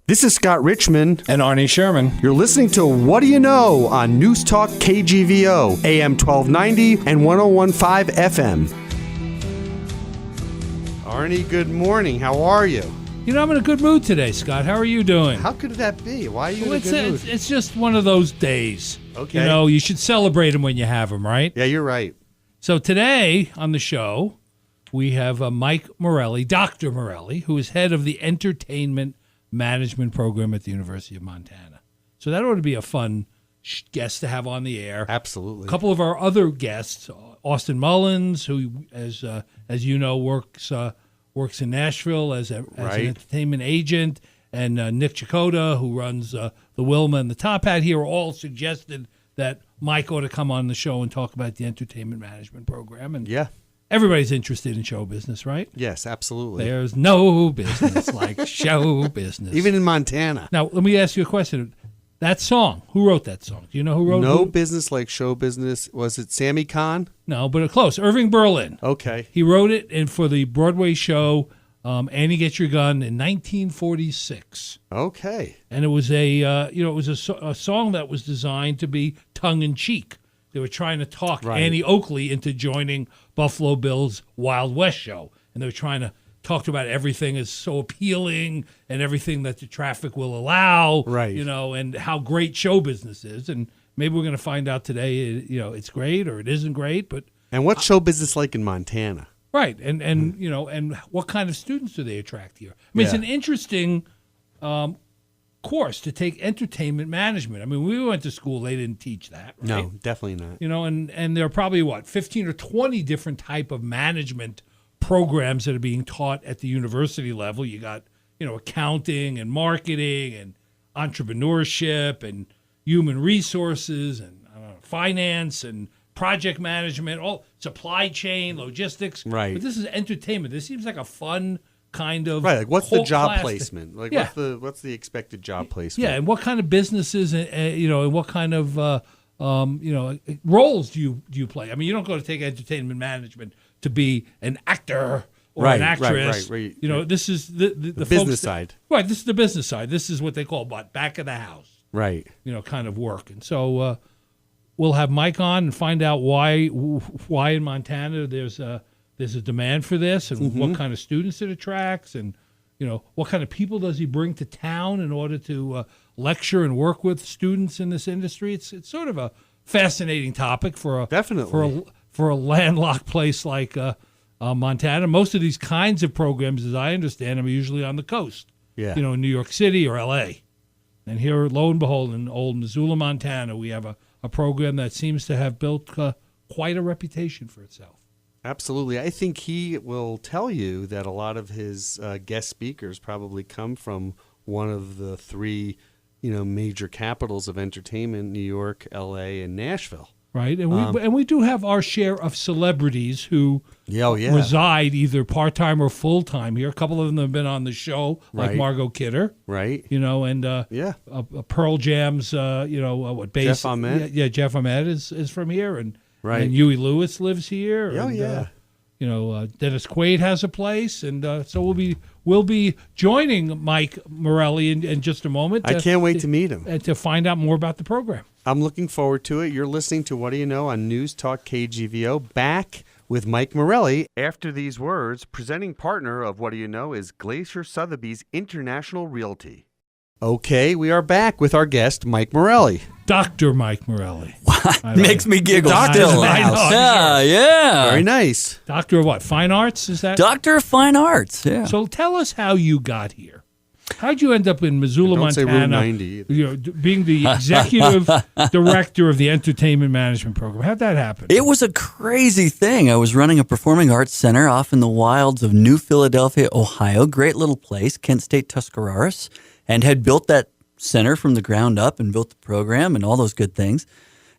This is Scott Richmond. And Arnie Sherman. You're listening to What Do You Know on Newstalk KGVO, AM 1290 and 101.5 FM. Arnie, good morning. How are you? You know, I'm in a good mood today, Scott. How are you doing? How could that be? Why are you in a good mood? It's just one of those days. Okay. You know, you should celebrate them when you have them, right? Yeah, you're right. So today on the show, we have Mike Morelli, Dr. Morelli, who is head of the Entertainment Management Program at the University of Montana. So that ought to be a fun guest to have on the air. Absolutely. A couple of our other guests, Austin Mullins, who, as you know, works in Nashville as an entertainment agent, and Nick Chakota, who runs the Wilma and the Top Hat here, all suggested that Mike ought to come on the show and talk about the Entertainment Management Program. And yeah. Everybody's interested in show business, right? Yes, absolutely. There's no business like show business. Even in Montana. Now, let me ask you a question. That song, who wrote that song? Do you know who wrote it? No business like show business. Was it Sammy Kahn? No, but close. Irving Berlin. Okay. He wrote it for the Broadway show Annie Get Your Gun in 1946. Okay. And it was a song that was designed to be tongue-in-cheek. They were trying to talk Annie Oakley into joining Buffalo Bill's Wild West show. And they were trying to talk about everything is so appealing and everything that the traffic will allow, right? You know, and how great show business is. And maybe we're going to find out today, you know, it's great or it isn't great. And what's show business like in Montana? Right. And you know, and what kind of students do they attract here? I mean, it's an interesting course to take entertainment management. I mean, we went to school, they didn't teach that, right? No, definitely not. You know, and there are probably, 15 or 20 different type of management programs that are being taught at the university level. You got, you know, accounting and marketing and entrepreneurship and human resources and finance and project management, all supply chain, logistics. Right. But this is entertainment. This seems like a fun kind of like what's the job class placement? Like what's the expected job placement? Yeah, and what kind of businesses you know, and what kind of you know, roles do you play? I mean, you don't go to take entertainment management to be an actor or an actress. Right. You know, this is the business side. Right, this is the business side. This is what they call back of the house. Right. You know, kind of work. And so we'll have Mike on and find out why in Montana there's a demand for this and what kind of students it attracts and, you know, what kind of people does he bring to town in order to lecture and work with students in this industry. It's sort of a fascinating topic for a landlocked place like Montana. Most of these kinds of programs, as I understand them, are usually on the coast. Yeah. You know, in New York City or L.A. And here, lo and behold, in old Missoula, Montana, we have a program that seems to have built quite a reputation for itself. Absolutely. I think he will tell you that a lot of his guest speakers probably come from one of the three, you know, major capitals of entertainment, New York, L.A., and Nashville. Right. And we do have our share of celebrities who reside either part-time or full-time here. A couple of them have been on the show, like Margot Kidder. Right. You know, and Pearl Jam's, you know, Jeff Ahmed. Yeah, Jeff Ahmed is from here. And right. And Huey Lewis lives here. Oh, and, yeah. You know, Dennis Quaid has a place, and so we'll be joining Mike Morelli in just a moment. I can't wait to meet him and to find out more about the program. I'm looking forward to it. You're listening to What Do You Know on Newstalk KGVO. Back with Mike Morelli. After these words, presenting partner of What Do You Know is Glacier Sotheby's International Realty. Okay, we are back with our guest, Mike Morelli. Dr. Mike Morelli. Makes me giggle still. Yeah. Very nice. Doctor of what? Fine Arts? Is that? Doctor of Fine Arts, yeah. So tell us how you got here. How'd you end up in Missoula, Montana? Don't say Route 90 either. You know, being the executive director of the Entertainment Management Program. How'd that happen? It was a crazy thing. I was running a performing arts center off in the wilds of New Philadelphia, Ohio. Great little place, Kent State Tuscarawas, and had built that center from the ground up and built the program and all those good things,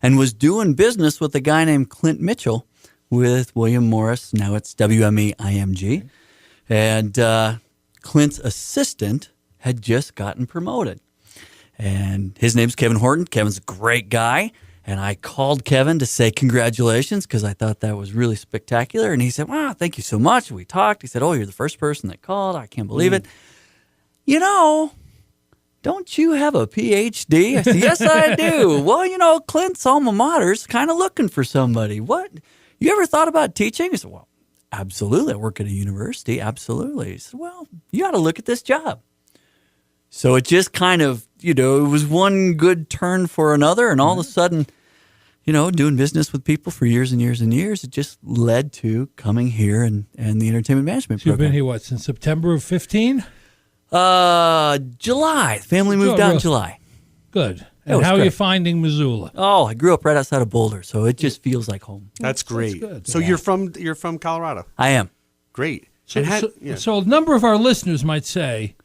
and was doing business with a guy named Clint Mitchell with William Morris. Now it's WME-IMG. And Clint's assistant had just gotten promoted. And his name's Kevin Horton. Kevin's a great guy. And I called Kevin to say congratulations because I thought that was really spectacular. And he said, wow, thank you so much. We talked. He said, oh, you're the first person that called. I can't believe it. You know, don't you have a PhD? I said, yes, I do. Well, Clint's alma mater's kind of looking for somebody. What? You ever thought about teaching? I said, well, absolutely. I work at a university. Absolutely. He said, well, you ought to look at this job. So it just kind of, it was one good turn for another. And all of a sudden, doing business with people for years and years and years, it just led to coming here and the entertainment management So you've program. been here, since September of 15? July. Family moved out in July. Good. And was how are you great. finding Missoula? Oh, I grew up right outside of Boulder, so it just feels like home. That's great. good. So you're from Colorado. I am. Great. So, And so a number of our listeners might say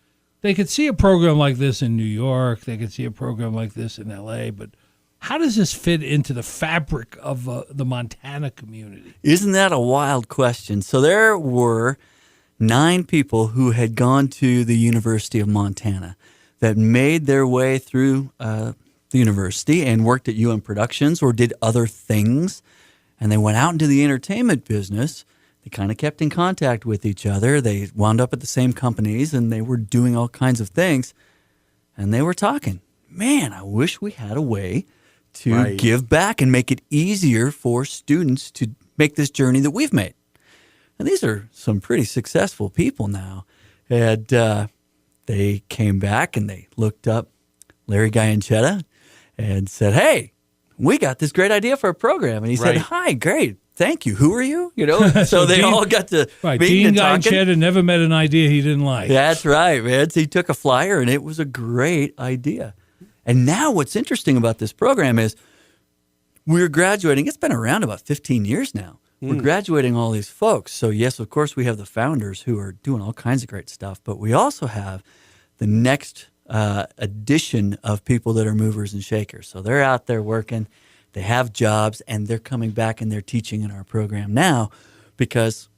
they could see a program like this in New York, they could see a program like this in L.A., but how does this fit into the fabric of the Montana community? Isn't that a wild question? So there were 9 people who had gone to the University of Montana that made their way through the university and worked at UM Productions or did other things. And they went out into the entertainment business. They kind of kept in contact with each other. They wound up at the same companies and they were doing all kinds of things. And they were talking, man, I wish we had a way to give back and make it easier for students to make this journey that we've made. And these are some pretty successful people now. And they came back and they looked up Larry Gianchetta and said, hey, we got this great idea for a program. And he said, hi, great. Thank you. Who are you? So they all got to meet Dean and talking. Gianchetta never met an idea he didn't like. That's right, man. So he took a flyer and it was a great idea. And now what's interesting about this program is we're graduating. It's been around about 15 years now. We're graduating all these folks. So, yes, of course, we have the founders who are doing all kinds of great stuff. But we also have the next edition of people that are movers and shakers. So they're out there working. They have jobs, and they're coming back and they're teaching in our program now because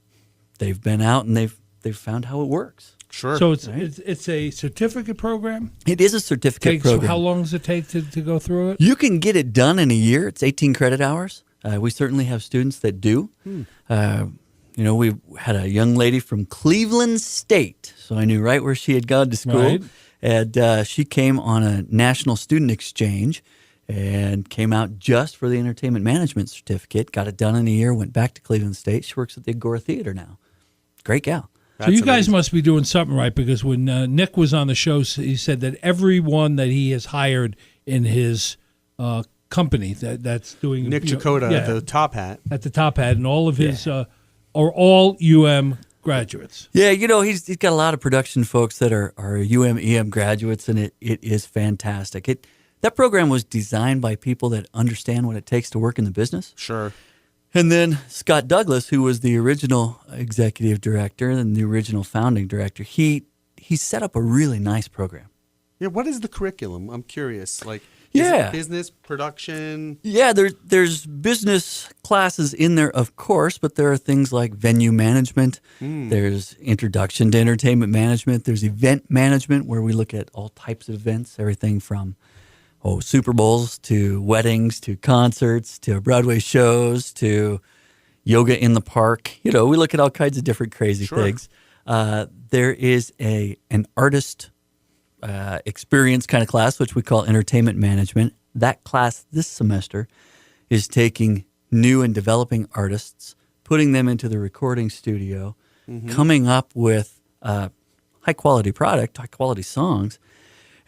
they've been out and they've found how it works. Sure. So it's a certificate program? It is a certificate program. So how long does it take to go through it? You can get it done in a year. It's 18 credit hours. We certainly have students that do. We had a young lady from Cleveland State, so I knew right where she had gone to school. Right. And she came on a national student exchange and came out just for the entertainment management certificate, got it done in a year, went back to Cleveland State. She works at the Agora Theater now. Great gal. So you guys must be doing something right, because when Nick was on the show, he said that everyone that he has hired in his company that's doing Nick Chakota, the Top Hat. At the Top Hat, and all of his are all UM graduates. Yeah, he's got a lot of production folks that are EM graduates, and it is fantastic. That program was designed by people that understand what it takes to work in the business. Sure. And then Scott Douglas, who was the original executive director and the original founding director, he set up a really nice program. Yeah, what is the curriculum? I'm curious. Is it business, production? Yeah, there's business classes in there, of course, but there are things like venue management. There's introduction to entertainment management. There's event management, where we look at all types of events, everything from Super Bowls to weddings to concerts to Broadway shows to yoga in the park. We look at all kinds of different crazy things. There is an artist experience kind of class, which we call entertainment management. That class this semester is taking new and developing artists, putting them into the recording studio, coming up with high quality product, high quality songs,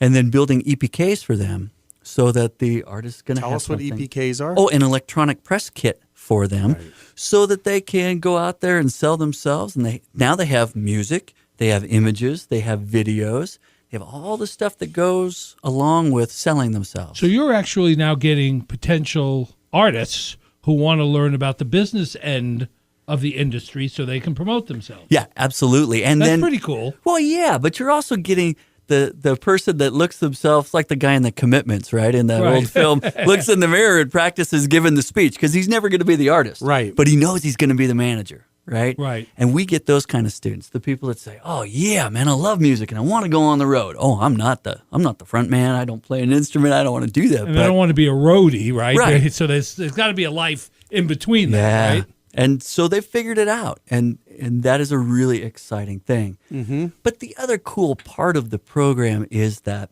and then building EPKs for them so that the artist is going to have something. Tell us what EPKs are. Oh, an electronic press kit for them so that they can go out there and sell themselves. And now they have music, they have images, they have videos. They have all the stuff that goes along with selling themselves. So you're actually now getting potential artists who want to learn about the business end of the industry so they can promote themselves. Yeah, absolutely. And that's pretty cool. Well, yeah, but you're also getting the person that looks themselves like the guy in The Commitments, right? In that old film, looks in the mirror and practices giving the speech because he's never going to be the artist. Right. But he knows he's going to be the manager. Right? Right. And we get those kind of students, the people that say, oh, yeah, man, I love music and I want to go on the road. Oh, I'm not the front man. I don't play an instrument. I don't want to do that. And I don't want to be a roadie, right? Right. So there's got to be a life in between that, right? And so they figured it out. And that is a really exciting thing. Mm-hmm. But the other cool part of the program is that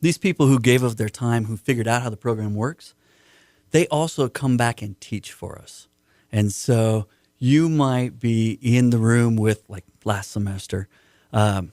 these people who gave of their time, who figured out how the program works, they also come back and teach for us. And so you might be in the room with, like last semester, Rob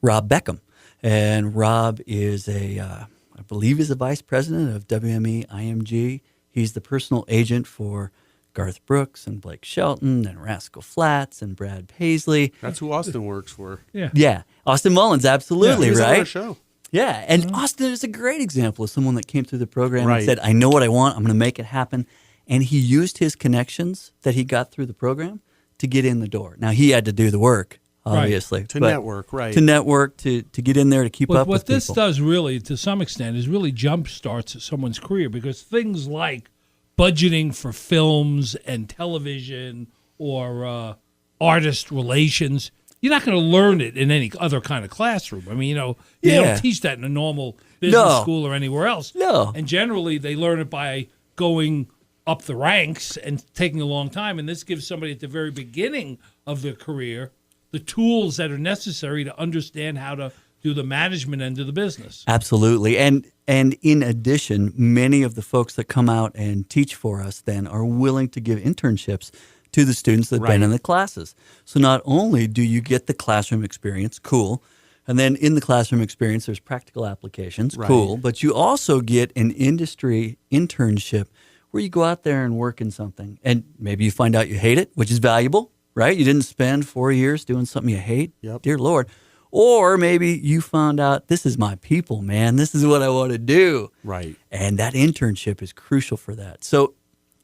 Beckham. And Rob is I believe he's a vice president of WME IMG. He's the personal agent for Garth Brooks and Blake Shelton and Rascal Flatts and Brad Paisley. That's who Austin works for. Yeah. Austin Mullins, absolutely, He was on right? our show. Yeah, and Austin is a great example of someone that came through the program Right. and said, I know what I want, I'm going to make it happen. And he used his connections that he got through the program to get in the door. Now, he had to do the work, obviously. To but network, right. To network, to get in there, to keep up with What this people. does really, to some extent, is really jumpstarts someone's career, because things like budgeting for films and television or artist relations, you're not going to learn it in any other kind of classroom. I mean, you Yeah. don't teach that in a normal business No. school or anywhere else. No. And generally, they learn it by going up the ranks and taking a long time. And this gives somebody at the very beginning of their career the tools that are necessary to understand how to do the management end of the business. Absolutely. And in addition, many of the folks that come out and teach for us then are willing to give internships to the students that have been in the classes. So not only do you get the classroom experience, cool, and then in the classroom experience there's practical applications, cool, but you also get an industry internship where you go out there and work in something. And maybe you find out you hate it, which is valuable, right? You didn't spend 4 years doing something you hate. Yep. Dear Lord. Or maybe you found out, this is my people, man. This is what I want to do. Right. And that internship is crucial for that. So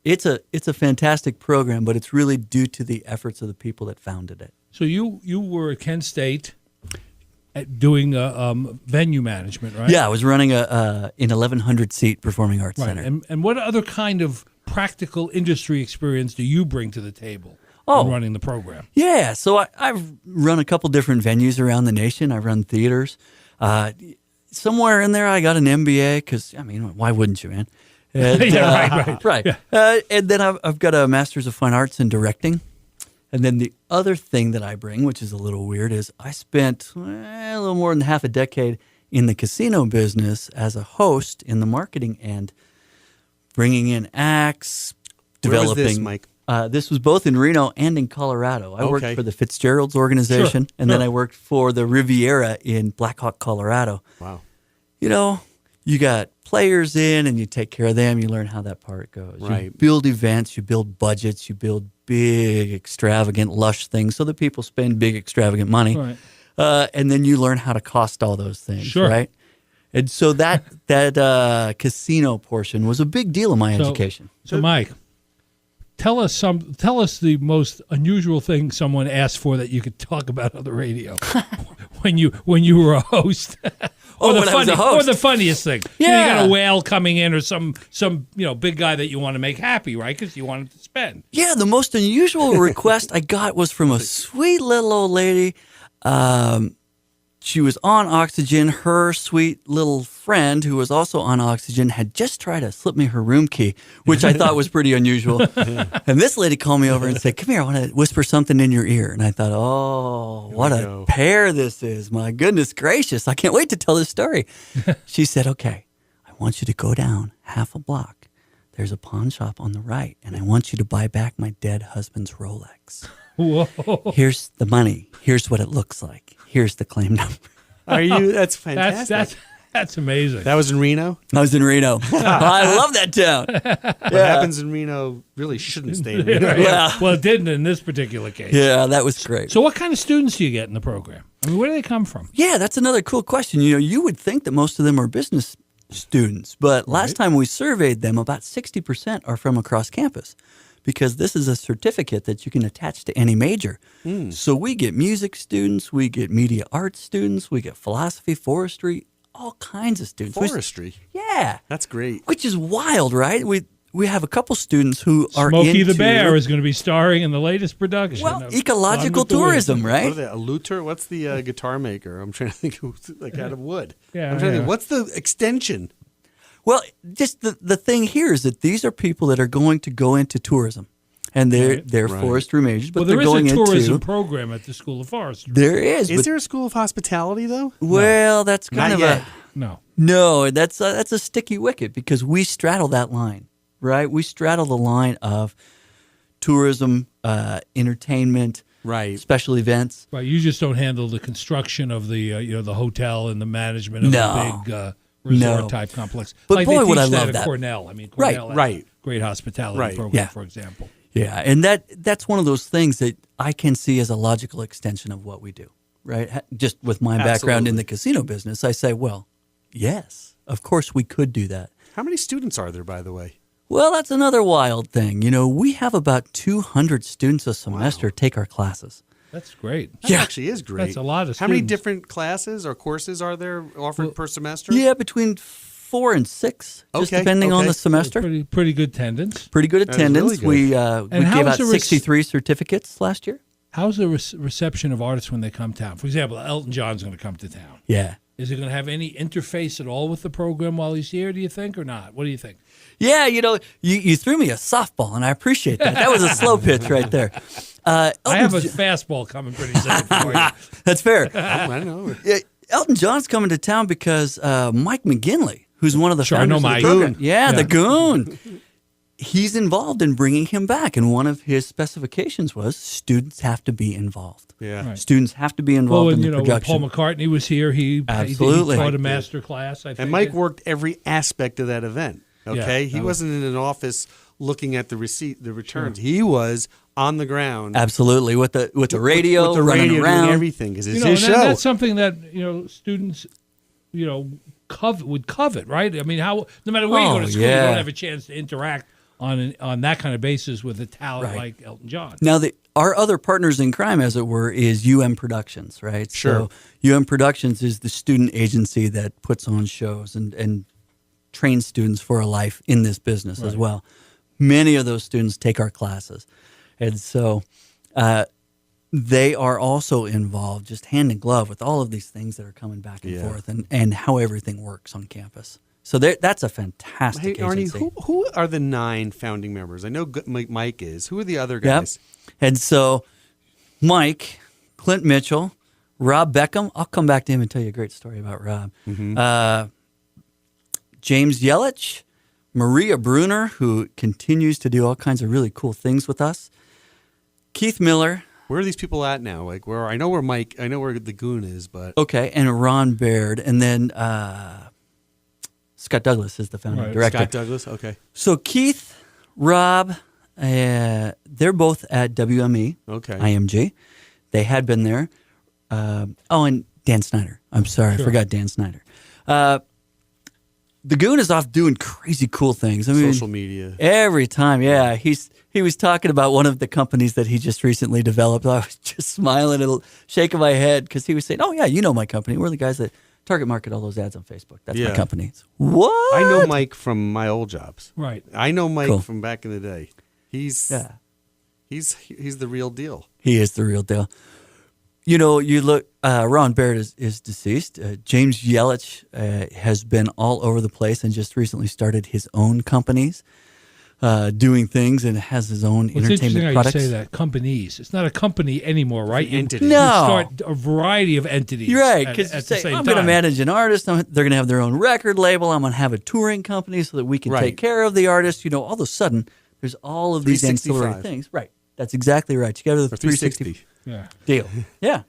it's a fantastic program, but it's really due to the efforts of the people that founded it. So you were at Kent State doing venue management, right? Yeah, I was running an 1,100-seat performing arts Right. center. And what other kind of practical industry experience do you bring to the table in running the program? Yeah, so I've run a couple different venues around the nation. I run theaters. Somewhere in there, I got an MBA because, I mean, why wouldn't you, man? And, right. Yeah. And then I've got a Master's of Fine Arts in Directing. And then the other thing that I bring, which is a little weird, is I spent a little more than half a decade in the casino business as a host in the marketing end, bringing in acts, developing. Where was this, Mike? This was both in Reno and in Colorado. I worked for the Fitzgerald's organization, and then I worked for the Riviera in Black Hawk, Colorado. Wow. You know, you got players in and you take care of them. You learn how that part goes. Right. You build events, you build budgets, you build big, extravagant, lush things so that people spend big, extravagant money. Right. And then you learn how to cost all those things, Sure. right? And so that casino portion was a big deal in my education. So Mike, tell us the most unusual thing someone asked for that you could talk about on the radio when you were a host. Or when I was a host. Or the funniest thing. Yeah. You got a whale coming in or some big guy that you want to make happy, right? Because you want him to spend. Yeah, the most unusual request I got was from a sweet little old lady. She was on oxygen. Her sweet little friend, who was also on oxygen, had just tried to slip me her room key, which I thought was pretty unusual. And this lady called me over and said, come here, I want to whisper something in your ear. And I thought, oh, what a pair this is. My goodness gracious. I can't wait to tell this story. She said, okay, I want you to go down half a block. There's a pawn shop on the right, and I want you to buy back my dead husband's Rolex. Whoa. Here's the money. Here's what it looks like. Here's the claim number. Are you? That's fantastic. That's amazing. That was in Reno? I was in Reno. I love that town. What happens in Reno really shouldn't stay in Reno. Well, it didn't in this particular case. Yeah, that was great. So what kind of students do you get in the program? I mean, where do they come from? Yeah, that's another cool question. You know, you would think that most of them are business students, but last time we surveyed them, about 60% are from across campus, because this is a certificate that you can attach to any major. So we get music students, we get media arts students, we get philosophy, forestry, all kinds of students. Forestry? Yeah. That's great. Which is wild, right? We have a couple students who are Smokey the into, Bear is going to be starring in the latest production. well, of ecological Gone with the Wind. tourism, What right? are they? A luthier? What's the guitar maker? I'm trying to think who's like out of wood. Yeah, I'm trying to yeah. think. What's the extension? Well, just the thing here is that these are people that are going to go into tourism, and they're Right. forestry majors, but Well, they're there going is a tourism into program at the School of Forestry. there is, Is but there a school of hospitality though? well, that's kind Not of yet. No. No, that's a sticky wicket because we straddle that line, right? We straddle the line of tourism, entertainment, Right. special events. Right. You just don't handle the construction of the the hotel and the management of No. a big resort No. type complex. But like boy, they would I teach that love at that. Cornell. I mean, Right, Cornell has right. a great hospitality Right. program, Yeah. for example. Yeah, and that's one of those things that I can see as a logical extension of what we do, right? Just with my background in Absolutely. the casino business, I say, well, yes, of course we could do that. How many students are there, by the way? Well, that's another wild thing. We have about 200 students a semester take our classes. That's great. That Yeah. actually is great. That's a lot of How many students. different classes or courses are there offered per semester? Yeah, between 4 and 6, just Okay, depending on okay. the semester. Pretty good attendance. Pretty good That is really attendance. good. We how gave is out the 63 certificates last year. How's the reception of artists when they come to town? For example, Elton John's going to come to town. Yeah. Is it going to have any interface at all with the program while he's here, do you think, or not? What do you think? Yeah, you threw me a softball, and I appreciate that. That was a slow pitch right there. I have a Elton fastball coming pretty soon for you. That's fair. I know. Yeah, Elton John's coming to town because Mike McGinley, who's one of the Sure, I founders know of Mike. the program. Goon. Yeah, Yeah. the Goon. He's involved in bringing him back, and one of his specifications was students have to be involved. Yeah. Right. Students have to be Well, involved when, in the when production. Paul McCartney was here, he Absolutely. taught a Mike master class, I think. And Mike worked every aspect of that event. Okay, Yeah, he that was- wasn't in an office looking at the returns. He was on the ground Absolutely, with the radio, with the running radio, around. doing everything because it's You know, his and show. that's something that students, would covet, right? I mean, how no matter where you go to school, you yeah. don't have a chance to interact on that kind of basis with a talent Right. like Elton John. Now, our other partners in crime, as it were, is UM Productions, right? Sure. So UM Productions is the student agency that puts on shows and trains students for a life in this business as well. Many of those students take our classes. And so they are also involved just hand in glove with all of these things that are coming back and Yeah. forth and how everything works on campus. So that's a Hey, fantastic Arnie, agency. who are the 9 founding members? I know Mike is. Who are the other Yep. guys? And so Mike, Clint Mitchell, Rob Beckham. I'll come back to him and tell you a great story about Rob. James Yelich, Maria Bruner, who continues to do all kinds of really cool things with us. Keith Miller. Where are these people at now? Like where? I know where the Goon is, but Okay, and Ron Baird. And then Scott Douglas is the founding Right. director. Scott Douglas. Okay. So Keith, Rob, they're both at WME, Okay. IMG. They had been there. And Dan Snyder. I'm sorry, I forgot Dan Snyder. The Goon is off doing crazy cool things. I mean, Social media. every time, yeah. He was talking about one of the companies that he just recently developed. I was just smiling and shaking my head because he was saying, "Oh yeah, you know my company. We're the guys that target market all those ads on Facebook. That's my Yeah. company." What? I know Mike from my old jobs. Right. I know Mike Cool. from back in the day. He's the real deal. He is the real deal. You look, Ron Baird is deceased. James Yelich has been all over the place and just recently started his own companies, doing things, and has his own Well, it's interesting entertainment how products. you say that. Companies. It's not a company anymore, right? You entity. No. start a variety of entities. You're right, at because you the say, same I'm going to time. manage an artist. They're going to have their own record label. I'm going to have a touring company so that we can Right. take care of the artist. All of a sudden, there's all of these ancillary 365. things. Right. That's exactly right. You got the Or 360 Yeah. deal. Yeah.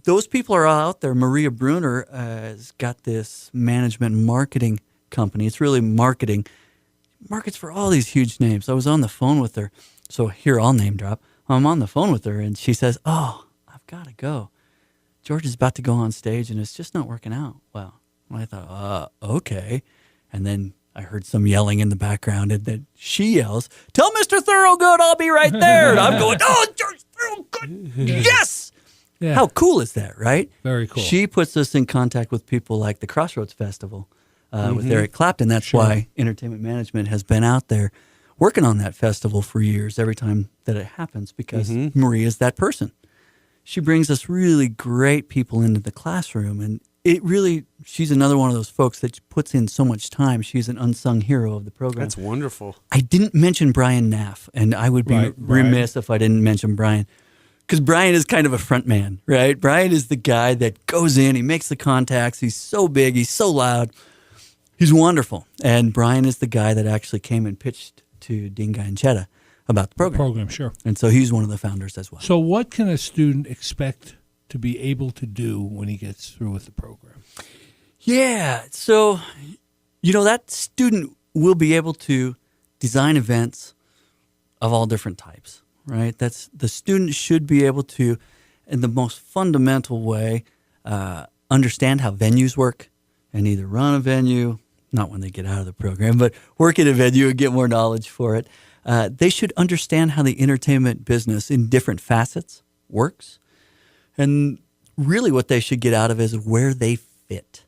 Those people are all out there. Maria Bruner has got this management marketing company. It's really marketing. Markets for all these huge names. I was on the phone with her. So here, I'll name drop. I'm on the phone with her, and she says, "Oh, I've got to go. George is about to go on stage, and it's just not working out." Well, I thought, okay. And then I heard some yelling in the background, and then she yells, "Tell Mr. Thorogood I'll be right there." And I'm going, "Oh, George Thorogood, yes!" Yeah. How cool is that, right? Very cool. She puts us in contact with people like the Crossroads Festival with Eric Clapton. That's why Entertainment Management has been out there working on that festival for years every time that it happens because Maria's that person. She brings us really great people into the classroom, and she's another one of those folks that puts in so much time. She's an unsung hero of the program. That's wonderful. I didn't mention Brian Naff, and I would be Right, remiss if I didn't mention Brian. because Brian is kind of a front man, right? Brian is the guy that goes in, he makes the contacts, he's so big, he's so loud, he's wonderful. And Brian is the guy that actually came and pitched to Dean Guy about the program. Sure. And so he's one of the founders as well. So what can a student expect to be able to do when he gets through with the program? Yeah, so, that student will be able to design events of all different types, right? The student should be able to, in the most fundamental way, understand how venues work and either run a venue, not when they get out of the program, but work at a venue and get more knowledge for it. They should understand how the entertainment business in different facets works. And really what they should get out of it is where they fit.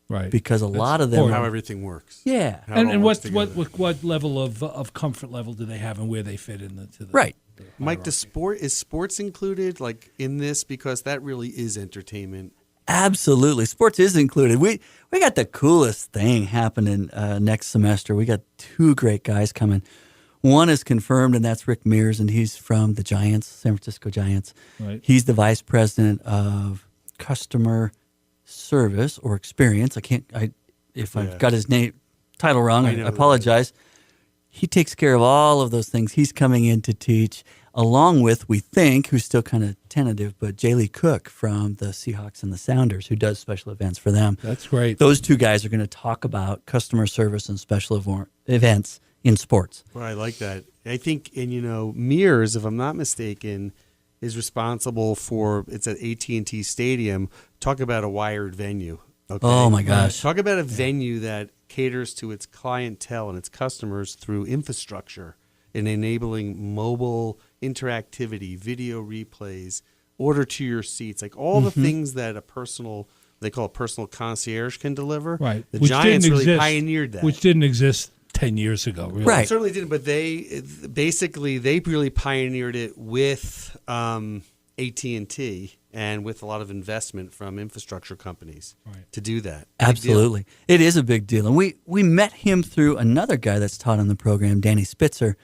Right. Because a lot of them... How everything works. Yeah. And what level of comfort level do they have and where they fit into the... Right. Mike, is sports included like in this? Because that really is entertainment. Absolutely. Sports is included. We got the coolest thing happening next semester. We got 2 great guys coming. One is confirmed, and that's Rick Mears, and he's from the Giants, San Francisco Giants. Right. He's the vice president of customer service or experience. If I've got his title wrong, I apologize. He takes care of all of those things. He's coming in to teach, along with, we think, who's still kind of tentative, but Jaylee Cook from the Seahawks and the Sounders, who does special events for them. That's great. Those 2 guys are going to talk about customer service and special events in sports. Well, I like that. I think, and Mears, if I'm not mistaken, is responsible for, it's at AT&T Stadium. Talk about a wired venue. Okay? Oh my gosh. Talk about a venue that caters to its clientele and its customers through infrastructure and enabling mobile interactivity, video replays, order to your seats, like all the things that they call a personal concierge can deliver. Right. The Giants really pioneered that. Which didn't exist 10 years ago, really. Right. It certainly didn't, but they really pioneered it with AT&T and with a lot of investment from infrastructure companies to do that. Absolutely. It is a big deal. And we met him through another guy that's taught on the program, Danny Spitzer,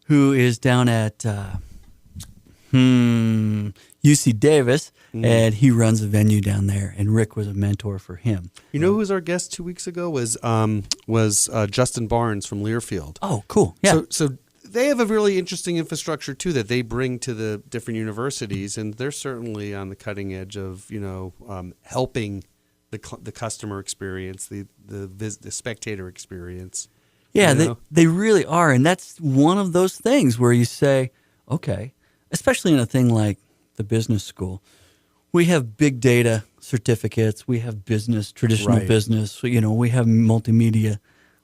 who is down at UC Davis, and he runs a venue down there, and Rick was a mentor for him. You know who was our guest 2 weeks ago was Justin Barnes from Learfield. Oh, cool. Yeah. So they have a really interesting infrastructure too that they bring to the different universities, and they're certainly on the cutting edge of helping the customer experience, the spectator experience. Yeah, they really are, and that's one of those things where you say, okay, especially in a thing like the business school, we have big data certificates, we have traditional business, we have multimedia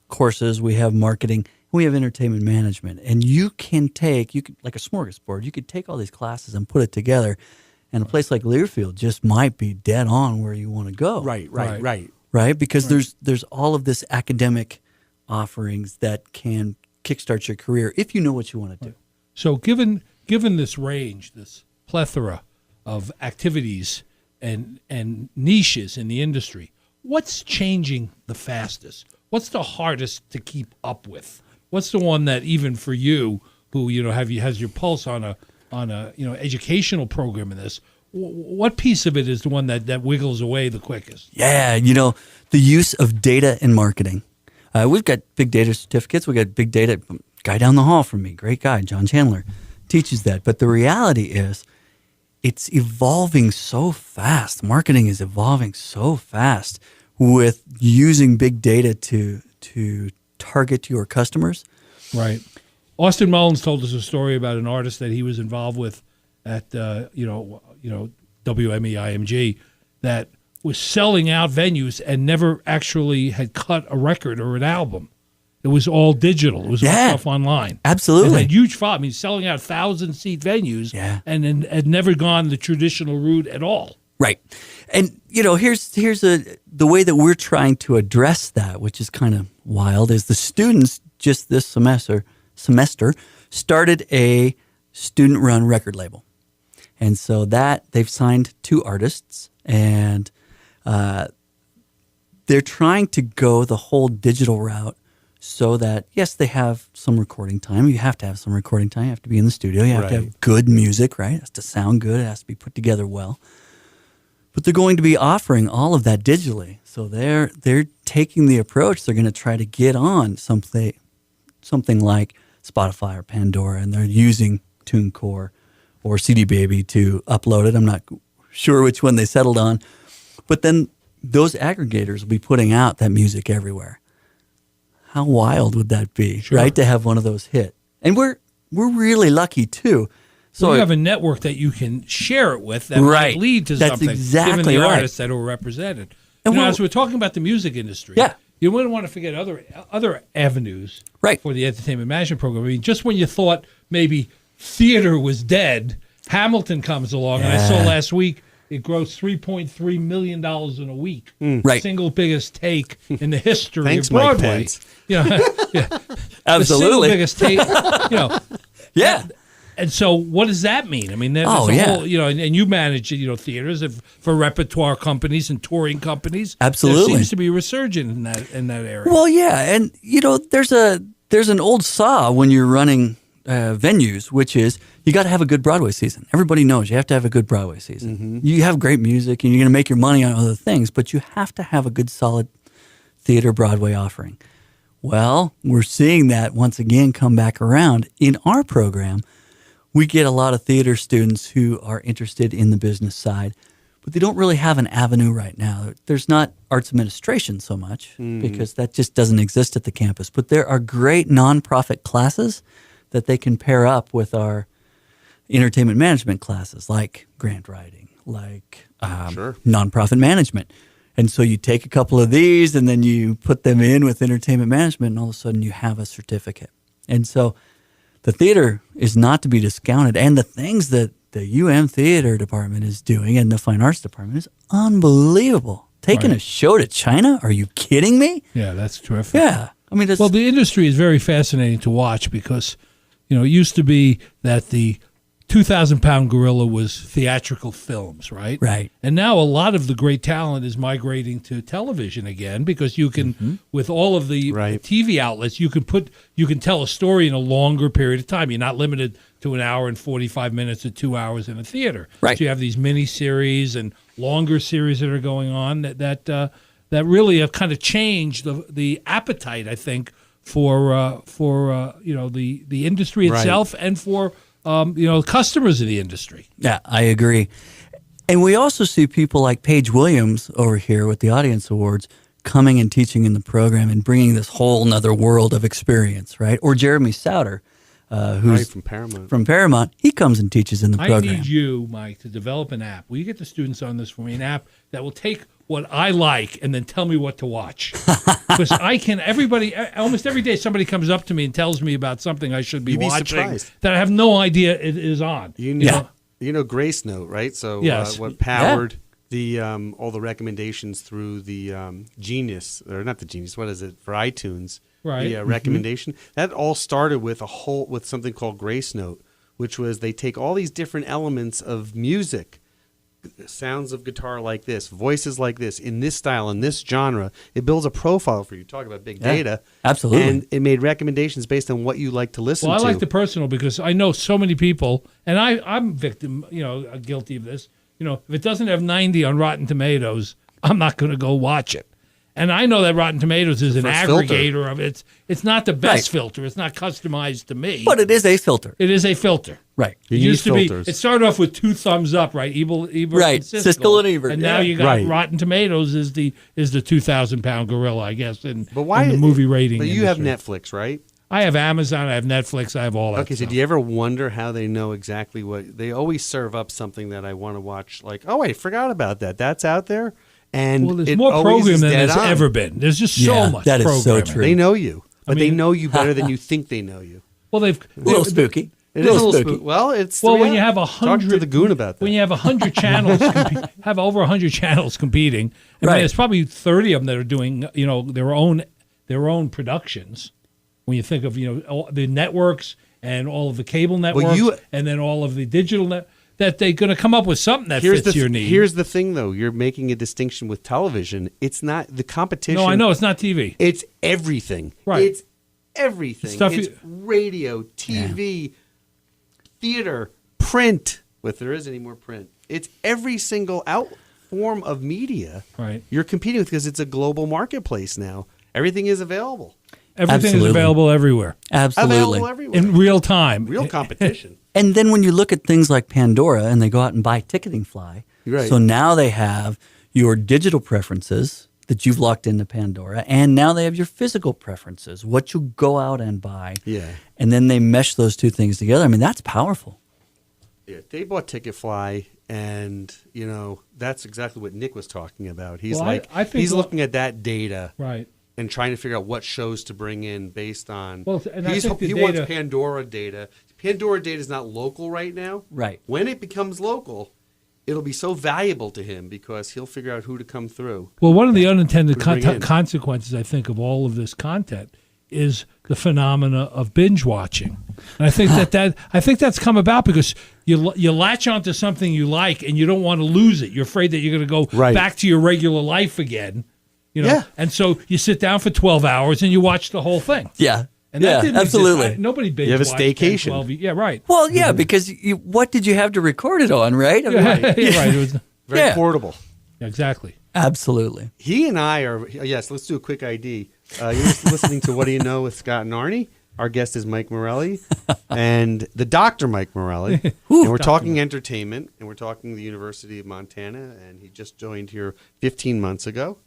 courses, we have marketing, we have entertainment management. And you can like a smorgasbord, you could take all these classes and put it together, and a place like Learfield just might be dead on where you want to go. Right. Because there's all of this academic offerings that can kickstart your career if you know what you want to do. So given this range, this plethora of activities and niches in the industry, what's changing the fastest? What's the hardest to keep up with? What's the one that even for you, who has your pulse on a educational program in this, what piece of it is the one that wiggles away the quickest? Yeah, the use of data in marketing. We've got big data certificates. We've got big data. Guy down the hall from me, great guy, John Chandler, teaches that. But the reality is it's evolving so fast. Marketing is evolving so fast with using big data to target your customers. Right. Austin Mullins told us a story about an artist that he was involved with at WMEIMG that was selling out venues and never actually had cut a record or an album. It was all digital. It was all stuff online. Absolutely. And had huge follow. I mean, selling out 1,000-seat venues and then had never gone the traditional route at all. Right. And, here's the way that we're trying to address that, which is kind of wild, is the students just this semester started a student-run record label. And so they've signed 2 artists, and they're trying to go the whole digital route so that, yes, they have some recording time. You have to have some recording time. You have to be in the studio. You have to Right. have good music, right? It has to sound good. It has to be put together well. But they're going to be offering all of that digitally. So they're taking the approach. They're going to try to get on something like Spotify or Pandora, and they're using TuneCore or CD Baby to upload it. I'm not sure which one they settled on. But then those aggregators will be putting out that music everywhere. How wild would that be, Sure. right, to have one of those hit? And we're really lucky, too. So you have a network that you can share it with that Right. might lead to That's something, exactly given the right. artists that are represented. And You know, we're- as we're talking about the music industry, Yeah. you wouldn't want to forget other avenues Right. for the entertainment management program. I mean, just when you thought maybe theater was dead, Hamilton comes along, and I saw Yeah. last week it grossed $3.3 million in a week. Right. Single biggest take in the history Thanks, of Broadway. Mike Pence. You know, yeah. The single Absolutely. biggest take, you know. Yeah. And so, what does that mean? I mean, there's Oh, a yeah. whole, you know, and you manage, you know, theaters for repertoire companies and touring companies. Absolutely. There seems to be a resurgence in that area. Well, yeah, and you know, there's an old saw when you're running venues, which is you got to have a good Broadway season. Everybody knows you have to have a good Broadway season. You have great music, and you're going to make your money on other things, but you have to have a good, solid theater Broadway offering. Well, we're seeing that once again come back around in our program. We get a lot of theater students who are interested in the business side, but they don't really have an avenue right now. There's not arts administration so much because that just doesn't exist at the campus. But there are great nonprofit classes that they can pair up with our entertainment management classes, like grant writing, like Sure. nonprofit management. And so you take a couple of these and then you put them in with entertainment management, and all of a sudden you have a certificate. And so the theater is not to be discounted. And the things that the UM theater department is doing and the fine arts department is unbelievable. Taking Right. a show to China? Are you kidding me? Yeah, that's terrific. Yeah. I mean, that's, Well, the industry is very fascinating to watch because, you know, it used to be that the 2,000-pound gorilla was theatrical films, right? Right. And now a lot of the great talent is migrating to television again because you can, with all of the Right. TV outlets, you can tell a story in a longer period of time. You're not limited to an hour and 45 minutes or 2 hours in a theater. Right. So you have these mini series and longer series that are going on that really have kind of changed the appetite, I think, for you know, the industry Right. itself and for you know, customers of the industry. yeah, I agree. And we also see people like Paige Williams over here with the Audience Awards coming and teaching in the program and bringing this whole nother world of experience, right? Or Jeremy Souter, who's Right, from Paramount. from Paramount. He comes and teaches in the I program. need you, Mike, to develop an app. Will you get the students on this for me? An app that will take what I like and then tell me what to watch. Because almost every day somebody comes up to me and tells me about something I should be You'd be watching surprised. that I have no idea it is on. You know, you know Grace Note, right? So Yes. what powered the all the recommendations through the Genius, or not the Genius, what is it, for iTunes? Right. The recommendation. That all started with with something called Grace Note, which was they take all these different elements of music, sounds of guitar like this, voices like this, in this style, in this genre. It builds a profile for you. Talk about big data. Absolutely. And it made recommendations based on what you like to listen Well, I to. like the personal because I know so many people, and I'm guilty of this. You know, if it doesn't have 90 on Rotten Tomatoes, I'm not going to go watch it. And I know that Rotten Tomatoes is an first filter. aggregator of it. It's not the best Right. filter. It's not customized to me. But it is a filter. It is a filter. Right. It You used to need be. filters. It started off with 2 thumbs up, right? Ebert Right. and Siskel. Siskel and Ebert, And now yeah. you got Right. Rotten Tomatoes is the 2,000-pound gorilla, I guess, in But why in the movie rating. But you have industry. Netflix, right? I have Amazon. I have Netflix. I have all that. Okay, so stuff. do you ever wonder how they know exactly what they always serve up something that I want to watch? Like, oh, I forgot about that. That's out there, and Well, there's it more always program is than dead there's on. ever been. There's just Yeah, so much that is so programming. true. They know you, but they mean- know you better than you think they know you. Well, they've A little spooky. It is a little spooky. Well, it's Well, the when you have reality. Talk to 100 the goon about that. When you have 100 channels, have over 100 channels competing, I Right. mean, there's probably 30 of them that are doing, you know, their own productions. When you think of, you know, all the networks and all of the cable networks, and then all of the digital that they're going to come up with something that fits your need. Here's the thing, though. You're making a distinction with television. It's not the competition. No, I know it's not TV. It's everything. Right. It's everything. Stuff It's you- radio, TV, theater, print, if there is any more print. It's every single form of media Right. you're competing with because it's a global marketplace now. Everything is available. Everything Absolutely. is available everywhere Absolutely. Available everywhere. in real time. Real competition. And then when you look at things like Pandora and they go out and buy Ticketing Fly, Right. so now they have your digital preferences that you've locked into Pandora, and now they have your physical preferences, what you go out and buy. Yeah. And then they mesh those two things together. I mean, that's powerful. Yeah, they bought Ticketfly, and that's exactly what Nick was talking about. He's Well, I think he's what- looking at that data Right. and trying to figure out what shows to bring in based on. Well, and I he think the wants data- Pandora data. Pandora data is not local right now. Right. When it becomes local, it'll be so valuable to him because he'll figure out who to come through. Well, one of the unintended Bring in. consequences, I think, of all of this content is the phenomena of binge watching. And I think I think that's come about because you latch onto something you like and you don't want to lose it. You're afraid that you're going to go Right. back to your regular life again. Yeah. And so you sit down for 12 hours and you watch the whole thing. Yeah. And yeah, that didn't exist. absolutely. Nobody binge You have a watched 10, staycation. 12 Yeah, right. Well, yeah, because what did you have to record it on, right? I mean, Yeah, right. It was, Very Yeah. portable. exactly. Absolutely. He and I are, yes, let's do a quick ID. You're listening to What Do You Know with Scott and Arnie. Our guest is Mike Morelli and the Dr. Mike Morelli. And we're talking entertainment, and we're talking the University of Montana, and he just joined here 16 months ago.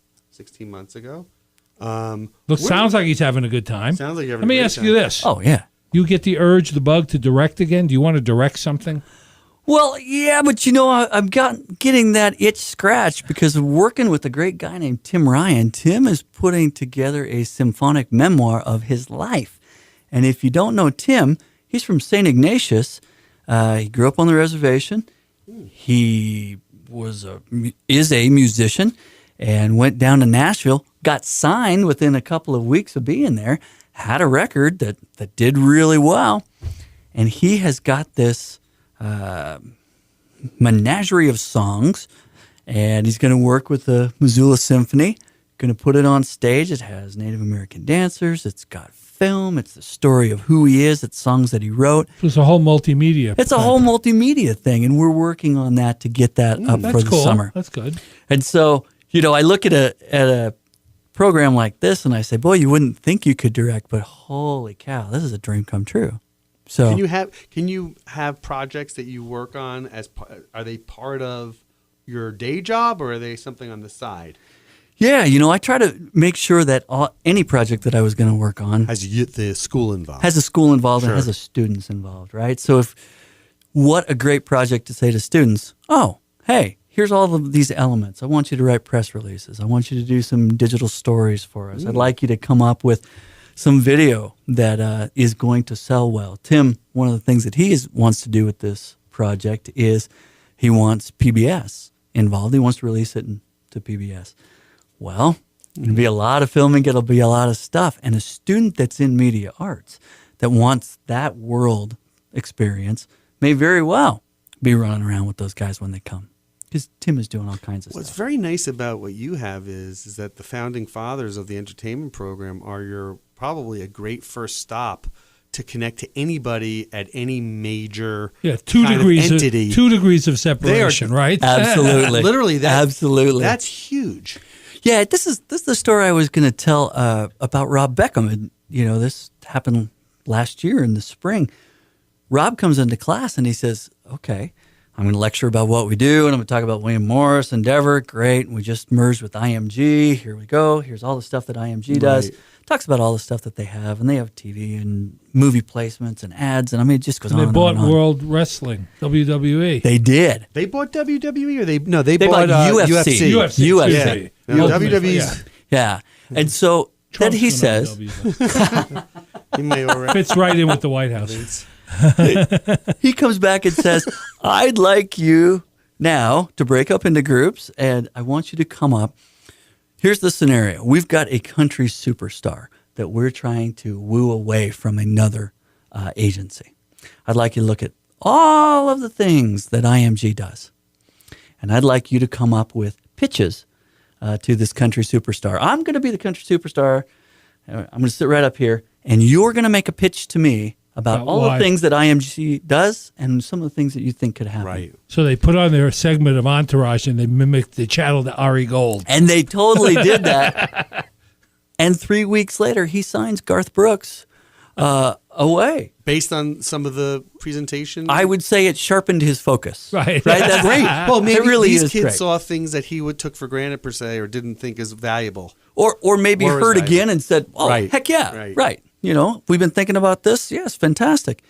Sounds like he's having a good time. Sounds like you're having Let a me great ask time. you this. Oh, yeah. You get the urge, the bug to direct again? Do you want to direct something? Well, yeah, but I'm getting that itch scratched because of working with a great guy named Tim Ryan. Tim is putting together a symphonic memoir of his life. And if you don't know Tim, he's from St. Ignatius. He grew up on the reservation. He is a musician and went down to Nashville, got signed within a couple of weeks of being there, had a record that did really well. And he has got this menagerie of songs, and he's going to work with the Missoula Symphony, going to put it on stage. It has Native American dancers. It's got film. It's the story of who he is. It's songs that he wrote. It's a whole multimedia. It's a whole multimedia thing, and we're working on that to get that up That's for the cool. summer. That's good. And so, I look at a program like this, and I say, boy, you wouldn't think you could direct, but holy cow, this is a dream come true. So Can you have projects that you work on are they part of your day job, or are they something on the side? yeah, I try to make sure that any project that I was going to work on Has the school involved? has a school involved Sure. and has a students involved, right? So what a great project to say to students, oh, hey, here's all of these elements. I want you to write press releases. I want you to do some digital stories for us. I'd like you to come up with some video that is going to sell well. Tim, one of the things that he wants to do with this project is he wants PBS involved. He wants to release it to PBS. Well, it'll be a lot of filming. It'll be a lot of stuff. And a student that's in media arts that wants that world experience may very well be running around with those guys when they come. Because Tim is doing all kinds of What's stuff. very nice about what you have is that the founding fathers of the entertainment program are probably a great first stop to connect to anybody at any major Yeah, 2 kind of degrees entity. 2 degrees of separation, right? Absolutely. Literally, Absolutely. That's huge. Yeah, this is the story I was going to tell about Rob Beckham. And, this happened last year in the spring. Rob comes into class and he says, okay, I'm going to lecture about what we do, and I'm going to talk about William Morris Endeavor. Great. We just merged with IMG. Here we go. Here's all the stuff that IMG does. Right. Talks about all the stuff that they have, and they have TV and movie placements and ads, and it just goes And on they and bought on and on. World Wrestling, WWE. They did. They bought WWE, or they bought UFC. UFC. UFC. Yeah. No, Ultimate, WWE's Yeah. And so then Trump's he gonna says, WWE. he may already Fits right in with the White House. he comes back and says, I'd like you now to break up into groups, and I want you to come up. Here's the scenario. We've got a country superstar that we're trying to woo away from another agency. I'd like you to look at all of the things that IMG does, and I'd like you to come up with pitches to this country superstar. I'm going to be the country superstar. I'm going to sit right up here, and you're going to make a pitch to me about all why. the things that IMG does and some of the things that you think could happen. Right. So they put on their segment of Entourage and they mimicked the channel to Ari Gold. And they totally did that. And 3 weeks later, he signs Garth Brooks away. Based on some of the presentation? I would say it sharpened his focus. Right. That's Great. Well, maybe it really these is kids great. saw things that he took for granted, per se, or didn't think as valuable. Or maybe Or as heard valuable. again and said, oh, Right. heck yeah, Right. right. You know, we've been thinking about this. Yes, fantastic.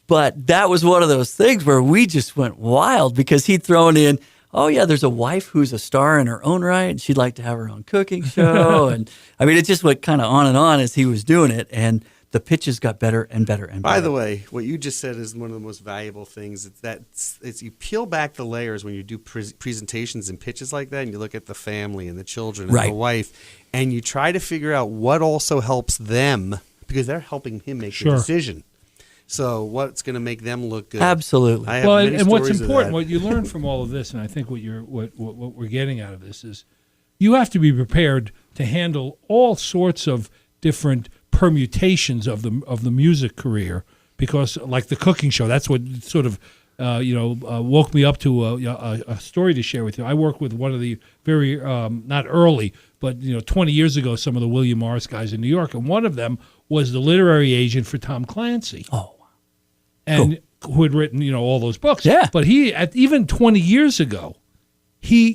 But that was one of those things where we just went wild because he'd thrown in, oh, yeah, there's a wife who's a star in her own right, and she'd like to have her own cooking show. And I mean, it just went kind of on and on as he was doing it. And the pitches got better and better and better. By the way, what you just said is one of the most valuable things. It's you peel back the layers when you do presentations and pitches like that, and you look at the family and the children and Right. the wife, and you try to figure out what also helps them because they're helping him make Sure. the decision. So what's going to make them look good? Absolutely. I have Well, many and what's stories of important, that. what you learn from all of this, and I think what we're getting out of this is, you have to be prepared to handle all sorts of different permutations of the music career, because like the cooking show, that's what sort of woke me up to a story to share with you. I worked with one of the very not early, but 20 years ago, some of the William Morris guys in New York, and one of them was the literary agent for Tom Clancy. Oh, And who had written, all those books. Yeah. But even 20 years ago,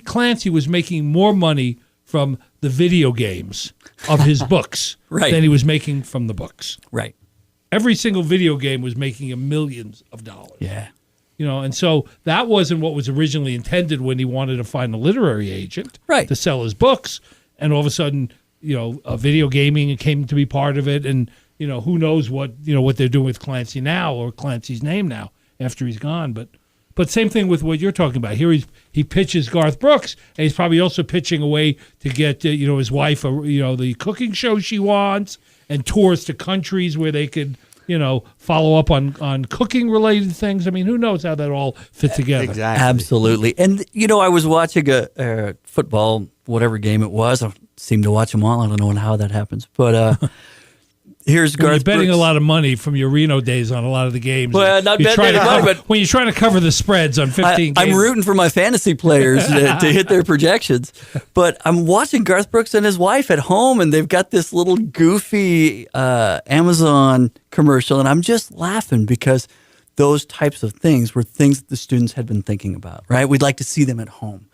Clancy was making more money from the video games of his books Right. than he was making from the books. right. Every single video game was making him millions of dollars. Yeah. And so that wasn't what was originally intended when he wanted to find a literary agent Right. to sell his books. And all of a sudden, video gaming came to be part of it. And, who knows what they're doing with Clancy now, or Clancy's name now after he's gone. But same thing with what you're talking about. Here he pitches Garth Brooks, and he's probably also pitching a way to get his wife the cooking show she wants, and tours to countries where they could follow up on cooking related things. I mean, who knows how that all fit together? Exactly. Absolutely. And, I was watching a football, whatever game it was. I seem to watch them all. I don't know how that happens. But here's When Garth you're betting Brooks. a lot of money from your Reno days on a lot of the games. Well, not you're betting trying to any money, cover- but- when you're trying to cover the spreads on 15 I'm games. rooting for my fantasy players to hit their projections. But I'm watching Garth Brooks and his wife at home, and they've got this little goofy Amazon commercial, and I'm just laughing because those types of things were things that the students had been thinking about, right? We'd like to see them at home,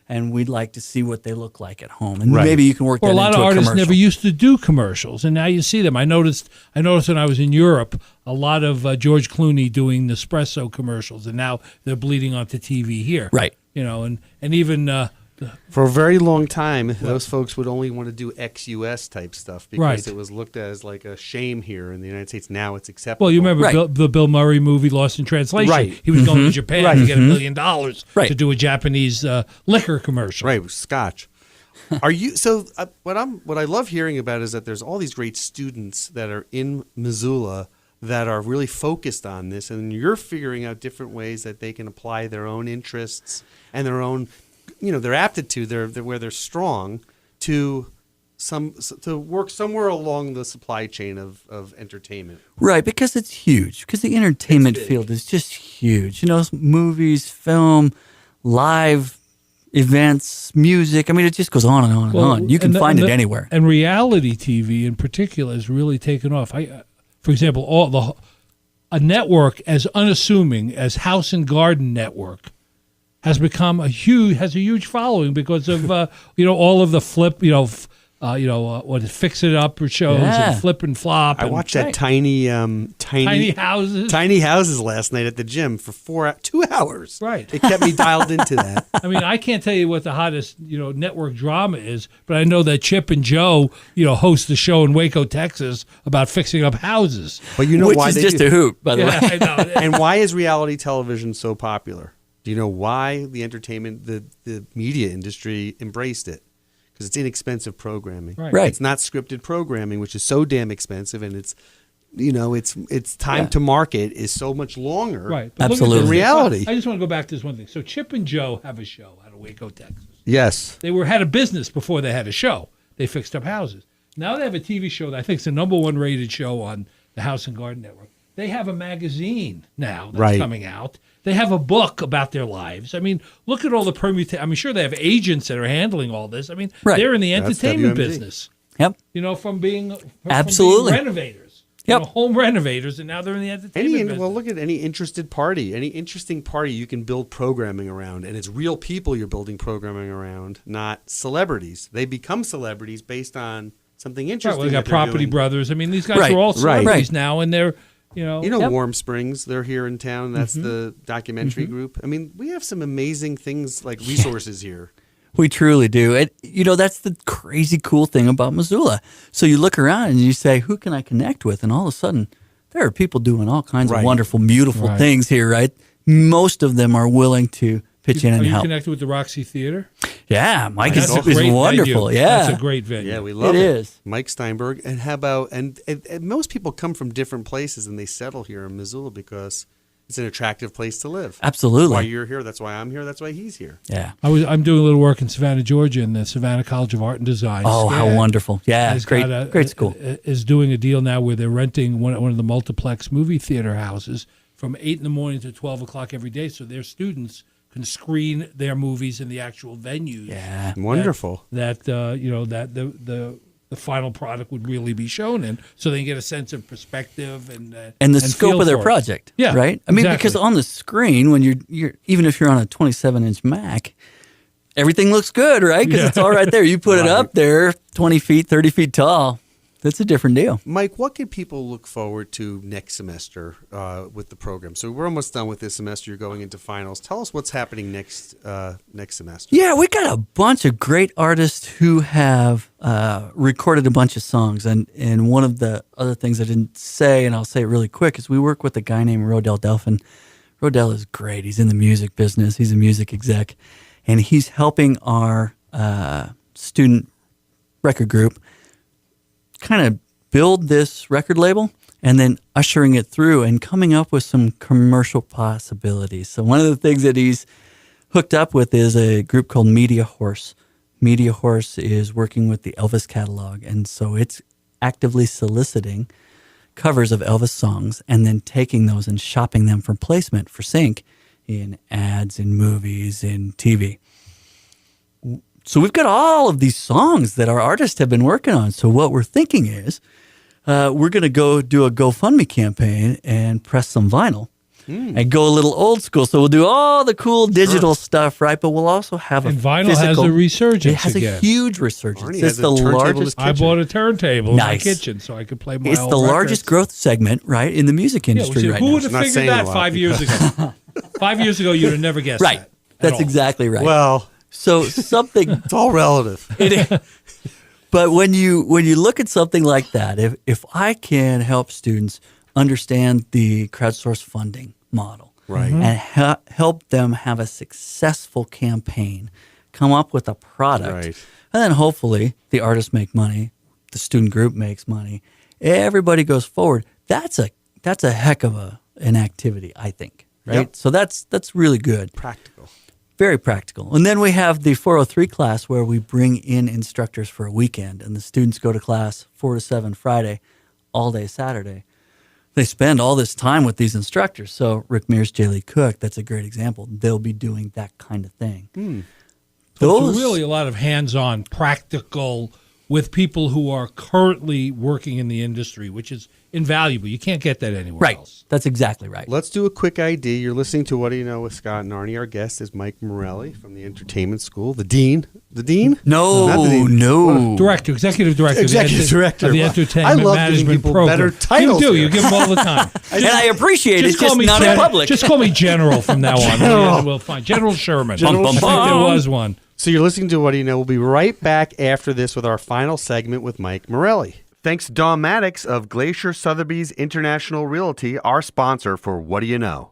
and we'd like to see what they look like at home. And Right. maybe you can work Well, that a lot into of a artists commercial. never used to do commercials, and now you see them. I noticed when I was in Europe, a lot of George Clooney doing Nespresso commercials, and now they're bleeding onto TV here. Right. And even For a very long time, those folks would only want to do ex-US type stuff because Right. it was looked at as like a shame here in the United States. Now it's acceptable. well, you remember Right. the Bill Murray movie Lost in Translation? Right. He was going to Japan Right. to get $1 million Right. to do a Japanese liquor commercial. Right, with Scotch. Are you so? What I love hearing about is that there's all these great students that are in Missoula that are really focused on this, and you're figuring out different ways that they can apply their own interests and their own, their aptitude, their where they're strong to work somewhere along the supply chain of entertainment. Right, because it's huge. Because the entertainment field is just huge. Movies, film, live events, music. I mean, it just goes on and on and on. You can find it anywhere. And reality TV in particular has really taken off. For example, a network as unassuming as House and Garden Network has become a huge following because of all of the flip fix it up shows Yeah. and flip and flop. I and watched that tiny tiny houses. last night at the gym for 2 hours. Right. It kept me dialed into that. I mean, I can't tell you what the hottest network drama is, but I know that Chip and Joe host the show in Waco, Texas about fixing up houses. But you know Which why is they just do. a hoot, by the Yeah, way. I know. And why is reality television so popular? Do you know why the entertainment, the media industry embraced it? Because it's inexpensive programming. Right. It's not scripted programming, which is so damn expensive, and its time to market is so much longer. Right. But look at Absolutely. this. Reality. I just want to go back to this one thing. So Chip and Joe have a show out of Waco, Texas. Yes. They had a business before they had a show. They fixed up houses. Now they have a TV show that I think is the #1 rated show on the House and Garden Network. They have a magazine now that's coming out. They have a book about their lives. I mean, look at all the permutations. I mean, sure, they have agents that are handling all this. I mean, they're in the entertainment business. Yep. From being Absolutely renovators. Yep. Home renovators, and now they're in the entertainment business. Well, look at any interesting party you can build programming around, and it's real people you're building programming around, not celebrities. They become celebrities based on something interesting. Right, well, they got Property Brothers. I mean, these guys are all celebrities now, and they're, Warm Springs, they're here in town. That's the documentary group. I mean, we have some amazing things like resources here. We truly do. That's the crazy cool thing about Missoula. So you look around and you say, who can I connect with? And all of a sudden, there are people doing all kinds of wonderful, beautiful things here, right? Most of them are willing to pitch in and help. Are you connected with the Roxy Theater? Yeah, Mike is wonderful. venue. Yeah. That's a great venue. Yeah, we love it. It is. Mike Steinberg. And how about, and most people come from different places and they settle here in Missoula because it's an attractive place to live. Absolutely. That's why you're here. That's why I'm here. That's why he's here. Yeah. I'm doing a little work in Savannah, Georgia, in the Savannah College of Art and Design. Oh, how wonderful. Yeah, great school. Is doing a deal now where they're renting one of the multiplex movie theater houses from 8 in the morning to 12 o'clock every day, so their students can screen their movies in the actual venues. Yeah. Wonderful. That the final product would really be shown in, so they can get a sense of perspective and the scope of their project. Yeah, right. I mean, because on the screen, when you're even if you're on a 27-inch Mac, everything looks good, right? Because it's all right there. You put it up there, 20 feet, 30 feet tall. That's a different deal. Mike, what can people look forward to next semester with the program? So we're almost done with this semester. You're going into finals. Tell us what's happening next semester. Yeah, we got a bunch of great artists who have recorded a bunch of songs. And one of the other things I didn't say, and I'll say it really quick, is we work with a guy named Rodell Delphin. Rodell is great. He's in the music business. He's a music exec. And he's helping our student record group kind of build this record label and then ushering it through and coming up with some commercial possibilities. So one of the things that he's hooked up with is a group called Media Horse. Media Horse is working with the Elvis catalog, and so it's actively soliciting covers of Elvis songs and then taking those and shopping them for placement for sync in ads, in movies, in TV. So we've got all of these songs that our artists have been working on. So what we're thinking is we're going to go do a GoFundMe campaign and press some vinyl and go a little old school. So we'll do all the cool digital stuff, right? But we'll also have and vinyl has a resurgence. It has again. A huge resurgence. Arnie It's the largest. I bought a turntable in my kitchen so I could play my It's old the records. largest growth segment, right, in the music industry right who now. would have figured that 5 years ago? 5 years ago, you'd have never guessed Right. that. That's exactly right. Well, so something it's all relative. But when you look at something like that, if I can help students understand the crowdsourced funding model, right, and help them have a successful campaign, come up with a product, right, and then hopefully the artists make money, the student group makes money, everybody goes forward. That's a heck of an activity, I think. Right, Yep. So that's really good, practical. very practical. And then we have the 403 class where we bring in instructors for a weekend, and the students go to class 4 to 7 Friday, all day Saturday. They spend all this time with these instructors. So Rick Mears, J. Lee Cook, that's a great example. They'll be doing that kind of thing. So it's really a lot of hands-on, practical with people who are currently working in the industry, which is invaluable. You can't get that anywhere else. That's exactly right. Let's do a quick ID. You're listening to What Do You Know with Scott and Arnie. Our guest is Mike Morelli from the Entertainment School. The Dean? The Dean? No, Not the Dean. no. Director, Executive Director. Executive Director. Of the I Entertainment love Management giving people Program. better titles You do. here. You give them all the time. And I appreciate it. It's just not in public. Just call me General from now on. General. We'll find General Sherman. General I think Sherman. there was one. So you're listening to What Do You Know? We'll be right back after this with our final segment with Mike Morelli. Thanks to Dawn Maddox of Glacier Sotheby's International Realty, our sponsor for What Do You Know?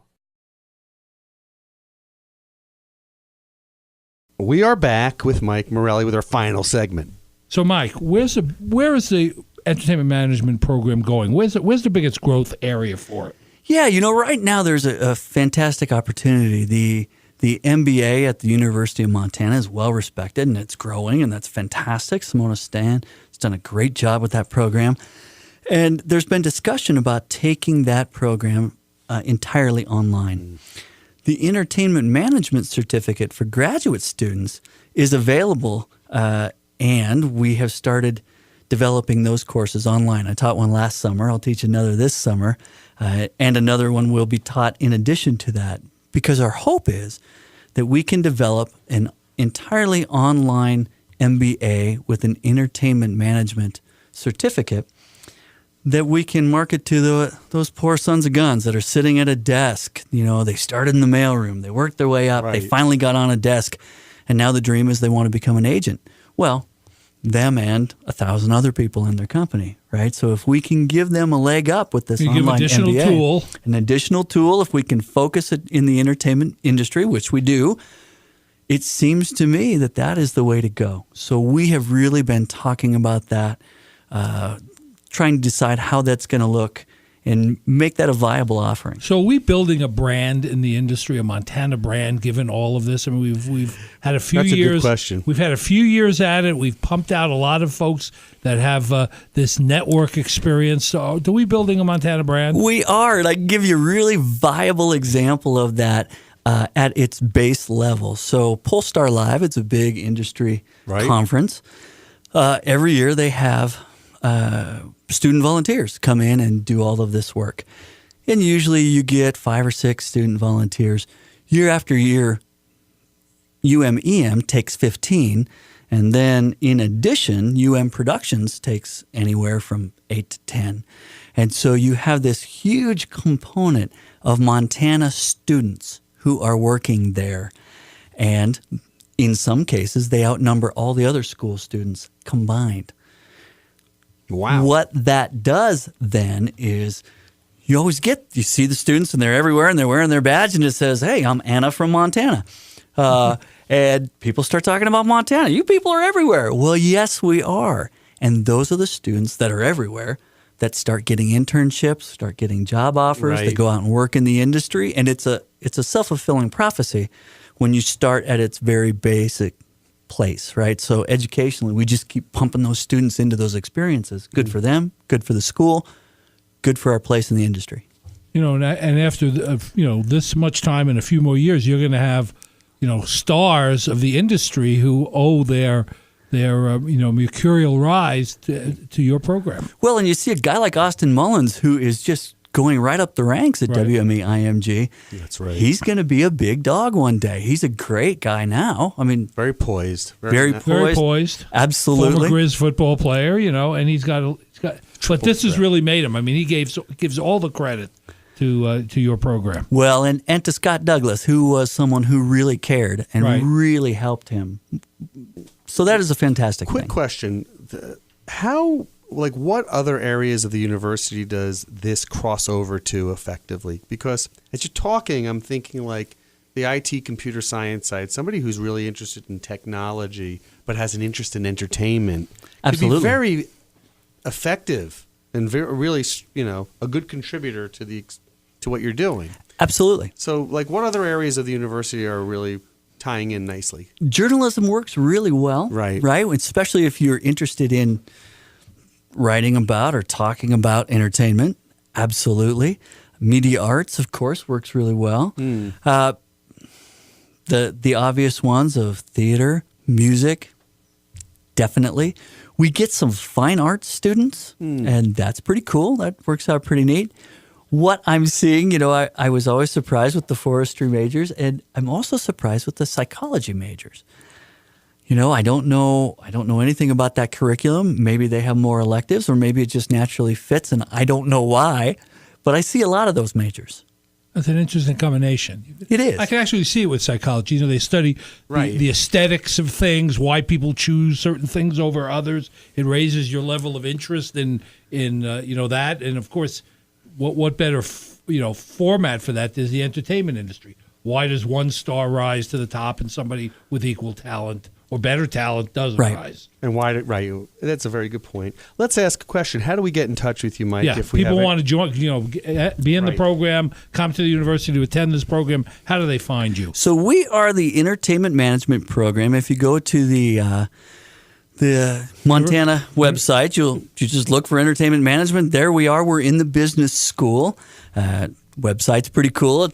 We are back with Mike Morelli with our final segment. So, Mike, where is the entertainment management program going? Where's the biggest growth area for it? Yeah, right now there's a fantastic opportunity. The MBA at the University of Montana is well respected and it's growing, and that's fantastic. Simona Stan is done a great job with that program. And there's been discussion about taking that program entirely online. The Entertainment Management Certificate for graduate students is available, and we have started developing those courses online. I taught one last summer. I'll teach another this summer, and another one will be taught in addition to that, because our hope is that we can develop an entirely online MBA with an entertainment management certificate that we can market to those poor sons of guns that are sitting at a desk. You know, they started in the mailroom, they worked their way up, They finally got on a desk, and now the dream is they want to become an agent. Well, them and 1,000 other people in their company, right? So if we can give them a leg up with this online MBA, an additional tool, if we can focus it in the entertainment industry, which we do, it seems to me that that is the way to go. So we have really been talking about that, trying to decide how that's going to look and make that a viable offering. So are we building a brand in the industry, a Montana brand, given all of this? I mean, we've had a few years. That's a good question. We've had a few years at it. We've pumped out a lot of folks that have this network experience. So are we building a Montana brand? We are, and I can give you a really viable example of that at its base level. So Polestar Live, it's a big industry conference. Every year they have student volunteers come in and do all of this work. And usually you get 5 or 6 student volunteers. Year after year, UMEM takes 15. And then in addition, Productions takes anywhere from 8 to 10. And so you have this huge component of Montana students who are working there. And in some cases, they outnumber all the other school students combined. Wow. What that does then is you see the students and they're everywhere and they're wearing their badge and it says, "Hey, I'm Anna from Montana." And people start talking about Montana. You people are everywhere. Well, yes, we are. And those are the students that are everywhere that start getting internships, start getting job offers. They go out and work in the industry. And it's a self-fulfilling prophecy when you start at its very basic place, right? So educationally, we just keep pumping those students into those experiences. Good for them, good for the school, good for our place in the industry. You know, and after this much time and a few more years, you're going to have stars of the industry who owe their mercurial rise to your program. Well, and you see a guy like Austin Mullins who is just going right up the ranks at WME-IMG. That's right. He's going to be a big dog one day. He's a great guy now. I mean, very poised. Very poised. Absolutely. Former Grizz football player, and he's got. But this has really made him. I mean, he gives all the credit to your program. Well, and to Scott Douglas, who was someone who really cared and really helped him. So that is a fantastic thing. Quick question: what other areas of the university does this cross over to effectively? Because as you're talking, I'm thinking like the IT computer science side, somebody who's really interested in technology but has an interest in entertainment. Absolutely. Could be very effective and really, a good contributor to what you're doing. Absolutely. So, what other areas of the university are really tying in nicely? Journalism works really well. Right. Especially if you're interested in writing about or talking about entertainment. Absolutely. Media arts, of course, works really well. The obvious ones of theater, music, definitely. We get some fine arts students, and that's pretty cool. That works out pretty neat. What I'm seeing, I was always surprised with the forestry majors, and I'm also surprised with the psychology majors. I don't know anything about that curriculum. Maybe they have more electives, or maybe it just naturally fits, and I don't know why. But I see a lot of those majors. That's an interesting combination. It is. I can actually see it with psychology. They study the aesthetics of things, why people choose certain things over others. It raises your level of interest in that, and of course, what better format for that is the entertainment industry. Why does one star rise to the top and somebody with equal talent or better talent doesn't rise? And why? That's a very good point. Let's ask a question. How do we get in touch with you, Mike? Yeah, if people want to join, be in the program, come to the university to attend this program. How do they find you? So we are the Entertainment Management Program. If you go to the Montana website. You just look for entertainment management. There we are. We're in the business school. Website's pretty cool.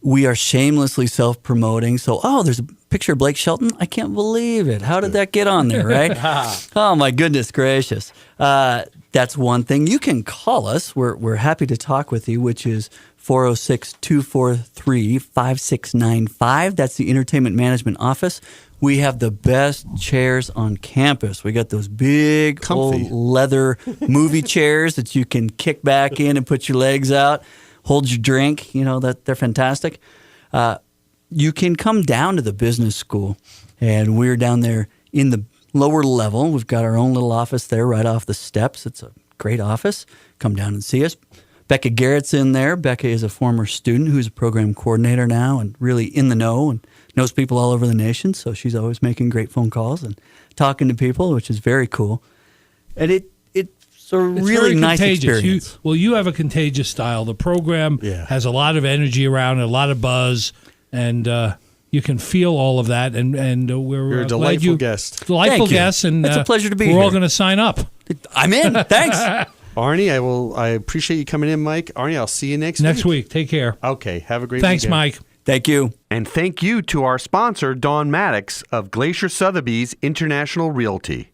We are shamelessly self-promoting. So, there's a picture of Blake Shelton. I can't believe it. How did that get on there, right? Oh, my goodness gracious. That's one thing. You can call us. We're happy to talk with you, which is 406-243-5695. That's the Entertainment Management Office. We have the best chairs on campus. We got those big Comfy. old leather movie chairs that you can kick back in and put your legs out, hold your drink. That they're fantastic. You can come down to the business school, and we're down there in the lower level. We've got our own little office there right off the steps. It's a great office. Come down and see us. Becca Garrett's in there. Becca is a former student who's a program coordinator now and really in the know and knows people all over the nation. So she's always making great phone calls and talking to people, which is very cool. And it's a really nice experience. You have a contagious style. The program has a lot of energy around it, a lot of buzz, and you can feel all of that. And we're You're a delightful guest. Delightful Thank you. guest. And it's a pleasure to be here. We're all going to sign up. I'm in. Thanks. Arnie, I appreciate you coming in, Mike. Arnie, I'll see you next week. Take care. Okay, have a great Thanks, weekend. Mike. Thank you. And thank you to our sponsor, Dawn Maddox of Glacier Sotheby's International Realty.